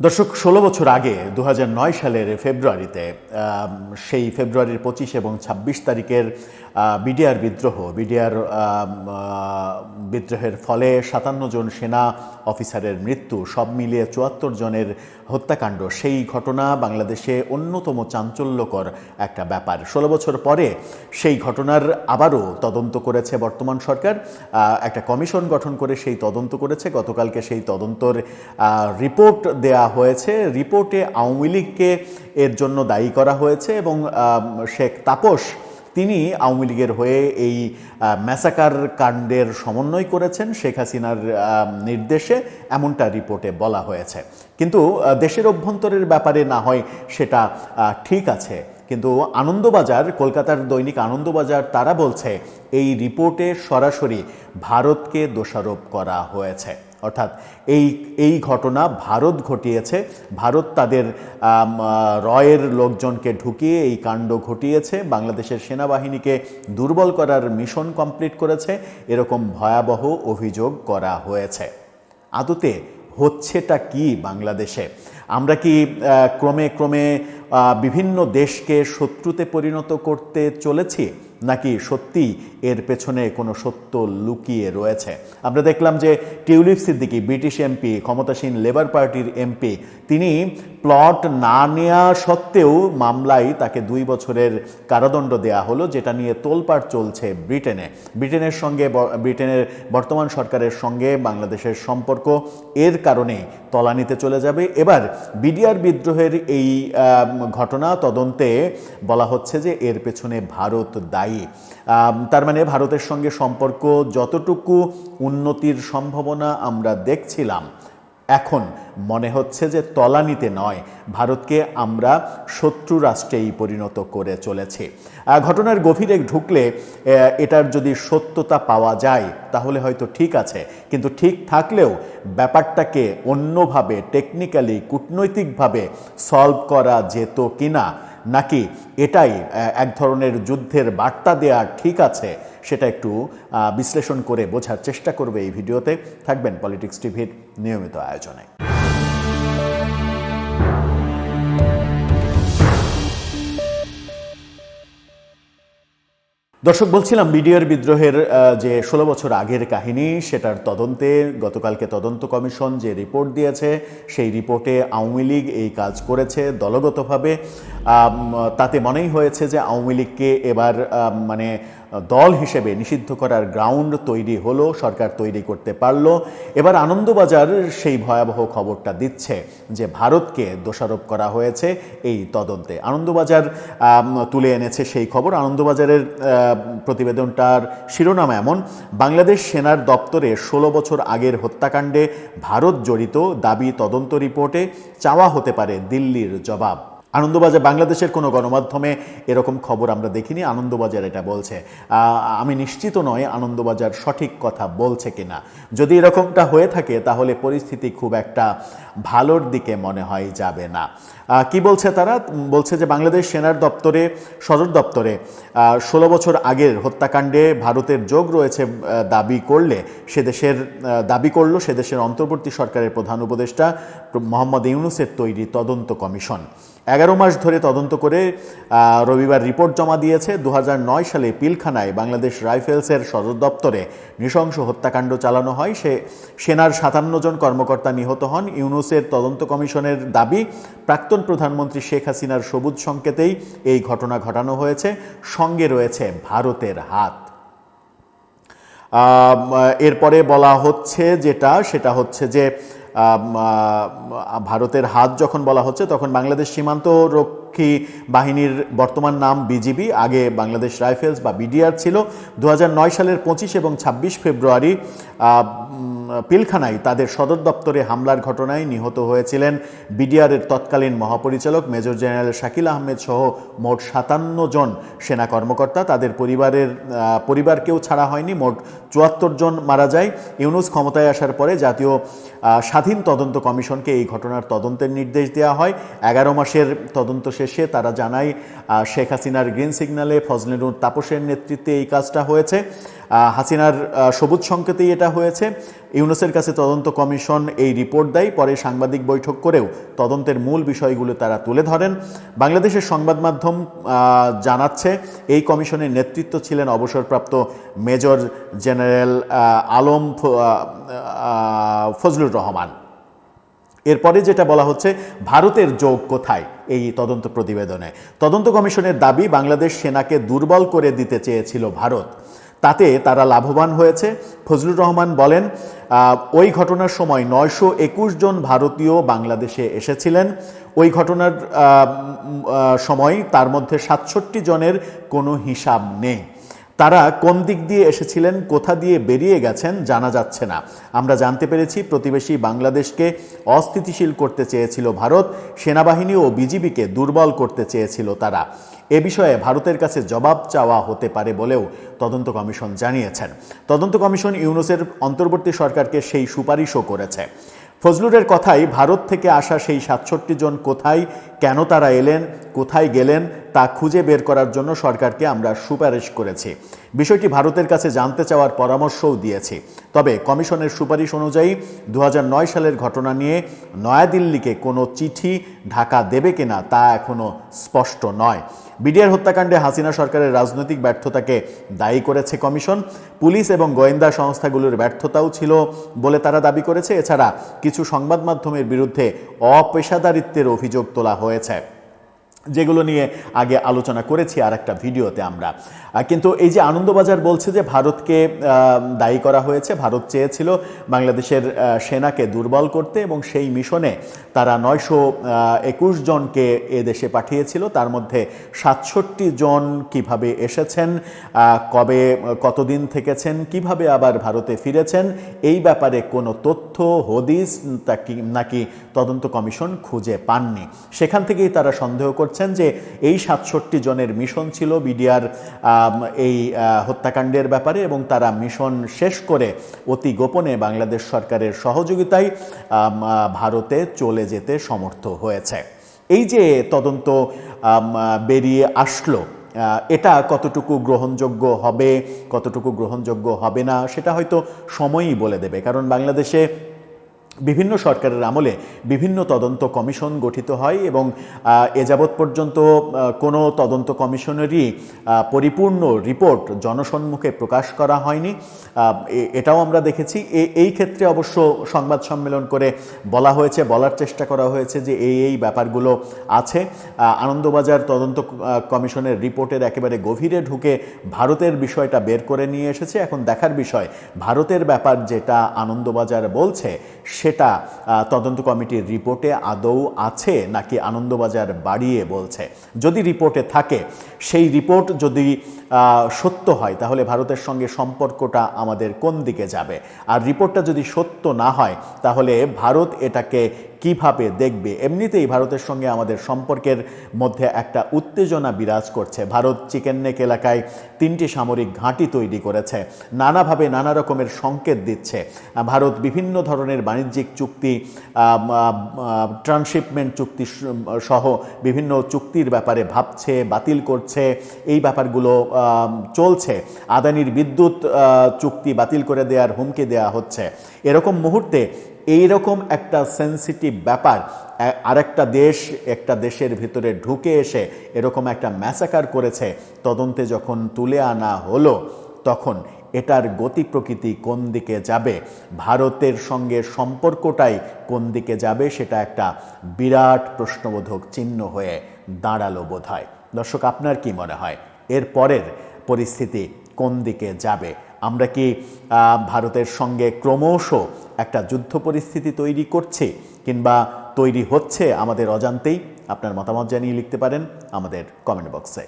দর্শক, ১৬ বছর আগে ২০০৯ সালের ফেব্রুয়ারিতে সেই ফেব্রুয়ারির ২৫ এবং ২৬ তারিখের বিডিআর বিদ্রোহের ফলে ৫৭ জন সেনা অফিসারের মৃত্যু, সব মিলিয়ে ৭৪ জনের হত্যাকাণ্ড, সেই ঘটনা বাংলাদেশে অন্যতম চাঞ্চল্যকর একটা ব্যাপার। ১৬ বছর পরে সেই ঘটনার আবারও তদন্ত করেছে বর্তমান সরকার, একটা কমিশন গঠন করে সেই তদন্ত করেছে। গতকালকে সেই তদন্তর রিপোর্ট দেয়া হয়েছে। রিপোর্টে আওয়ামী লীগকে এর জন্য দায়ী করা হয়েছে এবং শেখ তাপস তিনি আওয়ামী লীগের হয়ে এই ম্যাসাকার কাণ্ডের সমন্বয় করেছেন শেখ হাসিনার নির্দেশে, এমনটা রিপোর্টে বলা হয়েছে। কিন্তু দেশের অভ্যন্তরের ব্যাপারে না হয় সেটা ঠিক আছে, কিন্তু আনন্দবাজার, কলকাতার দৈনিক আনন্দবাজার, তারা বলছে এই রিপোর্টে সরাসরি ভারতকে দোষারোপ করা হয়েছে। অর্থাৎ এই ঘটনা ভারত ঘটিয়েছে, ভারত তাদের রয়ের লোকজনকে ঢুকিয়ে এই কাণ্ড ঘটিয়েছে, বাংলাদেশের সেনাবাহিনীকে দুর্বল করার মিশন কমপ্লিট করেছে, এরকম ভয়াবহ অভিযোগ করা হয়েছে। আদতে হচ্ছেটা কি বাংলাদেশে? আমরা কি ক্রমে ক্রমে বিভিন্ন দেশকে শত্রুতে পরিণত করতে চলেছি, নাকি সত্যি এর পেছনে কোনো সত্য লুকিয়ে রয়েছে? আমরা দেখলাম যে টিউলিপ সিদ্দিকী, ব্রিটিশ এমপি, ক্ষমতাসীন লেবার পার্টির এমপি, তিনি প্লট না নেওয়া সত্ত্বেও মামলায় তাকে 2 বছরের কারাদণ্ড দেয়া হলো, যেটা নিয়ে তোলপাড় চলছে ব্রিটেনের বর্তমান সরকারের সঙ্গে বাংলাদেশের সম্পর্ক এর কারণেই তলানিতে চলে যাবে। এবার বিডিআর বিদ্রোহের এই ঘটনা তদন্তে বলা হচ্ছে যে এর পেছনে ভারত দায়ী। তার মানে ভারতের সঙ্গে সম্পর্ক যতটুকু উন্নতির সম্ভাবনা আমরা দেখছিলাম, এখন মনে হচ্ছে যে তলানিতে নয়, ভারতকে আমরা শত্রু রাষ্ট্রেই পরিণত করে চলেছি। ঘটনার গভীরে ঢুকলে এটার যদি সত্যতা পাওয়া যায় তাহলে হয়তো ঠিক আছে, কিন্তু ঠিক থাকলেও ব্যাপারটাকে অন্যভাবে, টেকনিক্যালি, কূটনৈতিকভাবে সলভ করা যেত কিনা, নাকি এটাই এক ধরনের যুদ্ধের বার্তা দেয়া ঠিক আছে, সেটা একটু বিশ্লেষণ করে বোঝার চেষ্টা করবে এই ভিডিওতে। থাকবেন পলিটিক্স টিভির নিয়মিত আয়োজনে। দর্শক, বলছিলাম বিডিআর বিদ্রোহের যে 16 বছর আগের কাহিনী, সেটার তদন্তে গতকালকে তদন্ত কমিশন যে রিপোর্ট দিয়েছে, সেই রিপোর্টে আওয়ামী লীগ এই কাজ করেছে দলগতভাবে। তাতে মনেই হয়েছে যে আওয়ামী লীগকে এবার মানে দল হিসেবে নিষিদ্ধ করার গ্রাউন্ড তৈরি হলো, সরকার তৈরি করতে পারল। এবার আনন্দবাজার সেই ভয়াবহ খবরটা দিচ্ছে যে ভারতকে দোষারোপ করা হয়েছে এই তদন্তে। আনন্দবাজার তুলে এনেছে সেই খবর। আনন্দবাজারের প্রতিবেদনটার শিরোনাম এমন: বাংলাদেশ সেনার দপ্তরে 16 বছর আগের হত্যাকাণ্ডে ভারত জড়িত, দাবি তদন্ত রিপোর্টে, চাওয়া হতে পারে দিল্লির জবাব। আনন্দবাজার, বাংলাদেশের কোনো গণমাধ্যমে এরকম খবর আমরা দেখিনি, আনন্দবাজার এটা বলছে। আমি নিশ্চিত নয় আনন্দবাজার সঠিক কথা বলছে কিনা। যদি এরকমটা হয়ে থাকে তাহলে পরিস্থিতি খুব একটা ভালোর দিকে মনে হয় যাবে না। কি বলছে তারা? বলছে যে বাংলাদেশ সেনার সদর দপ্তরে 16 বছর আগের হত্যাকাণ্ডে ভারতের যোগ রয়েছে দাবি করল সে দেশের অন্তর্বর্তী সরকারের প্রধান উপদেষ্টা মোহাম্মদ ইউনূসের তৈরি তদন্ত কমিশন। 11 মাস ধরে তদন্ত করে রবিবার রিপোর্ট জমা দিয়েছে। 2009 সালে পিলখানায় বাংলাদেশ রাইফেলসের সদর দপ্তরে নৃশংস হত্যাকাণ্ড চালানো হয়। সেনার 57 জন কর্মকর্তা নিহত হন। ইউনূসের তদন্ত কমিশনের দাবি, প্রাক্তন প্রধানমন্ত্রী শেখ হাসিনার সবুজ সংকেতেই এই ঘটনা ঘটানো হয়েছে, সঙ্গে রয়েছে ভারতের হাত। এরপরে বলা হচ্ছে সেটা হচ্ছে যে ভারতের হাত যখন বলা হচ্ছে, তখন বাংলাদেশ সীমান্ত রক্ষী বাহিনীর বর্তমান নাম বিজিবি, আগে বাংলাদেশ রাইফেলস বা বিডিআর ছিল। 2009 সালের 25 এবং 26 ফেব্রুয়ারি পিলখানায় তাদের সদর দপ্তরে হামলার ঘটনায় নিহত হয়েছিলেন বিডিআরের তৎকালীন মহাপরিচালক মেজর জেনারেল শাকিল আহমেদ সহ মোট 57 জন সেনা কর্মকর্তা। তাদের পরিবারকেও ছাড়া হয়নি। মোট 74 জন মারা যায়। ইউনূস ক্ষমতায় আসার পরে জাতীয় স্বাধীন তদন্ত কমিশনকে এই ঘটনার তদন্তের নির্দেশ দেওয়া হয়। 11 মাসের তদন্ত শেষে তারা জানায় শেখ হাসিনার গ্রিন সিগন্যালে ফজলে নূর তাপসের নেতৃত্বে এই কাজটা হয়েছে। হাসিনার সবুজ সংকেতেই এটা হয়েছে। ইউনূসের কাছে তদন্ত কমিশন এই রিপোর্ট দেয়, পরে সাংবাদিক বৈঠক করেও তদন্তের মূল বিষয়গুলো তারা তুলে ধরেন। বাংলাদেশের সংবাদ মাধ্যম জানাচ্ছে এই কমিশনের নেতৃত্ব ছিলেন অবসরপ্রাপ্ত মেজর জেনারেল আলম ফজলুর রহমান। এরপরে যেটা বলা হচ্ছে, ভারতের যোগ কোথায় এই তদন্ত প্রতিবেদনে? তদন্ত কমিশনের দাবি, বাংলাদেশ সেনাকে দুর্বল করে দিতে চেয়েছিল ভারত, তাতে তারা লাভবান হয়েছে। ফজলুর রহমান বলেন, ওই ঘটনার সময় 921 জন ভারতীয় বাংলাদেশে এসেছিলেন। ওই ঘটনার সময় তার মধ্যে 67 জনের কোনো হিসাব নেই। তারা কোন দিক দিয়ে এসেছিলেন, কোথা দিয়ে বেরিয়ে গেছেন জানা যাচ্ছে না। আমরা জানতে পেরেছি প্রতিবেশী বাংলাদেশকে অস্থিতিশীল করতে চেয়েছিল ভারত, সেনাবাহিনী ও বিজিবিকে দুর্বল করতে চেয়েছিল তারা। এ বিষয়ে ভারতের কাছে জবাব চাওয়া হতে পারে বলেও তদন্ত কমিশন জানিয়েছেন। তদন্ত কমিশন ইউনূসের অন্তর্বর্তী সরকারকে সেই সুপারিশও করেছে। ফজলুরের কথাই, ভারত থেকে আসা সেই 67 জন কোথায়, কেন তারা এলেন, কোথায় গেলেন তা খুঁজে বের করার জন্য সরকারকে আমরা সুপারিশ করেছি। বিষয়টি ভারতের কাছে জানতে চাওয়ার পরামর্শও দিয়েছি। তবে কমিশনের সুপারিশ অনুযায়ী 2009 সালের ঘটনা নিয়ে নয়াদিল্লিকে কোনো চিঠি ঢাকা দেবে কিনা তা এখনও স্পষ্ট নয়। বিডিআর হত্যাকাণ্ডে হাসিনা সরকারের রাজনৈতিক ব্যর্থতাকে দায়ী করেছে কমিশন। পুলিশ এবং গোয়েন্দা সংস্থাগুলোর ব্যর্থতাও ছিল বলে তারা দাবি করেছে। এছাড়া কিছু সংবাদ মাধ্যমের বিরুদ্ধে অপেশাদারিত্বের অভিযোগ তোলা হয়েছে, যেগুলো নিয়ে আগে আলোচনা করেছি আর একটা ভিডিওতে আমরা। কিন্তু এই যে আনন্দবাজার বলছে যে ভারতকে দায়ী করা হয়েছে, ভারত চেয়েছিল বাংলাদেশের সেনাকে দুর্বল করতে এবং সেই মিশনে তারা 921 জনকে এ দেশে পাঠিয়েছিল। তার মধ্যে 67 জন কিভাবে এসেছেন, কবে কতদিন থেকেছেন, কিভাবে আবার ভারতে ফিরেছেন, এই ব্যাপারে কোনো তথ্য হদিস নাকি তদন্ত কমিশন খুঁজে পাননি। সেখান থেকেই তারা সন্দেহ করছেন যে এই 67 জনের মিশন ছিল বিডিআর এই হত্যাকাণ্ডের ব্যাপারে এবং তারা মিশন শেষ করে অতি গোপনে বাংলাদেশ সরকারের সহযোগিতায় ভারতে চলে যেতে সমর্থ হয়েছে। এই যে তদন্ত বেরিয়ে আসলো, এটা কতটুকু গ্রহণযোগ্য হবে, কতটুকু গ্রহণযোগ্য হবে না, সেটা হয়তো সময়ই বলে দেবে। কারণ বাংলাদেশে বিভিন্ন সরকারের আমলে বিভিন্ন তদন্ত কমিশন গঠিত হয় এবং এ যাবৎ পর্যন্ত কোনো তদন্ত কমিশনেরই পরিপূর্ণ রিপোর্ট জনসম্মুখে প্রকাশ করা হয়নি। এটাও আমরা দেখেছি। এই ক্ষেত্রে অবশ্য সংবাদ সম্মেলন করে বলা হয়েছে, বলার চেষ্টা করা হয়েছে যে এই ব্যাপারগুলো আছে। আনন্দবাজার তদন্ত কমিশনের রিপোর্টের একেবারে গভীরে ঢুকে ভারতের বিষয়টা বের করে নিয়ে এসেছে। এখন দেখার বিষয়, ভারতের ব্যাপার যেটা আনন্দবাজার বলছে সেটা তদন্ত কমিটির রিপোর্টে আদৌ আছে নাকি আনন্দবাজার বাড়িয়ে বলছে। যদি রিপোর্টে থাকে, সেই রিপোর্ট যদি সত্য হয়, তাহলে ভারতের সঙ্গে সম্পর্কটা আমাদের কোন দিকে যাবে? আর রিপোর্টটা যদি সত্য না হয়, তাহলে ভারত এটাকে কিভাবে দেখবে? এমনিতেই ভারতের সঙ্গে আমাদের সম্পর্কের মধ্যে একটা উত্তেজনা বিরাজ করছে। ভারত চিকেন নেক এলাকায় 3টি সামরিক ঘাঁটি তৈরি করেছে, নানাভাবে নানা রকমের সংকেত দিচ্ছে। ভারত বিভিন্ন ধরনের বাণিজ্যিক চুক্তি, ট্রান্সশিপমেন্ট চুক্তি সহ বিভিন্ন চুক্তির ব্যাপারে ভাবছে, বাতিল করছে। এই ব্যাপারগুলো চলছে। আদানির বিদ্যুৎ চুক্তি বাতিল করে দেওয়ার হুমকি দেওয়া হচ্ছে। এরকম মুহূর্তে এইরকম একটা সেন্সিটিভ ব্যাপার আরেকটা দেশ, একটা দেশের ভিতরে ঢুকে এসে এরকম একটা ম্যাসাকার করেছে, তদন্তে যখন তুলে আনা হলো, তখন এটার গতি প্রকৃতি কোন দিকে যাবে, ভারতের সঙ্গে সম্পর্কটাই কোন দিকে যাবে, সেটা একটা বিরাট প্রশ্নবোধক চিহ্ন হয়ে দাঁড়ালো বোধহয়। দর্শক, আপনার কি মনে হয় এর পরের পরিস্থিতি কোন দিকে যাবে? আমরা কি ভারতের সঙ্গে ক্রমশ একটা যুদ্ধ পরিস্থিতি তৈরি করছি কিংবা তৈরি হচ্ছে আমাদের অজান্তেই? আপনার মতামত জানিয়ে লিখতে পারেন আমাদের কমেন্ট বক্সে।